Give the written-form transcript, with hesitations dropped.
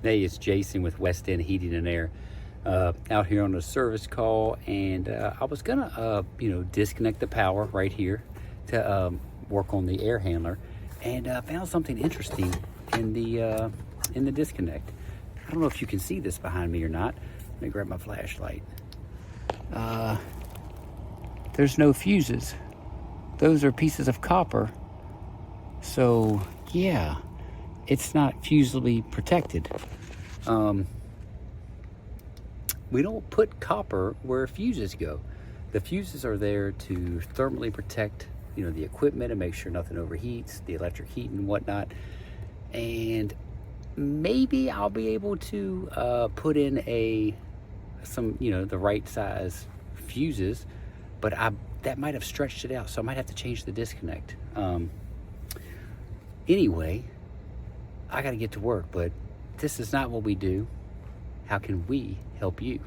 Hey, it's Jason with West End Heating and Air. Out here on a service call, and I was gonna, disconnect the power right here to work on the air handler, and found something interesting in the disconnect. I don't know if you can see this behind me or not. Let me grab my flashlight. There's no fuses. Those are pieces of copper. So yeah, it's not fusibly protected. We don't put copper where fuses go. The fuses are there to thermally protect, the equipment and make sure nothing overheats, the electric heat and whatnot. And maybe I'll be able to put in the right size fuses, but that might have stretched it out, so I might have to change the disconnect. Anyway, I got to get to work, but this is not what we do. How can we help you?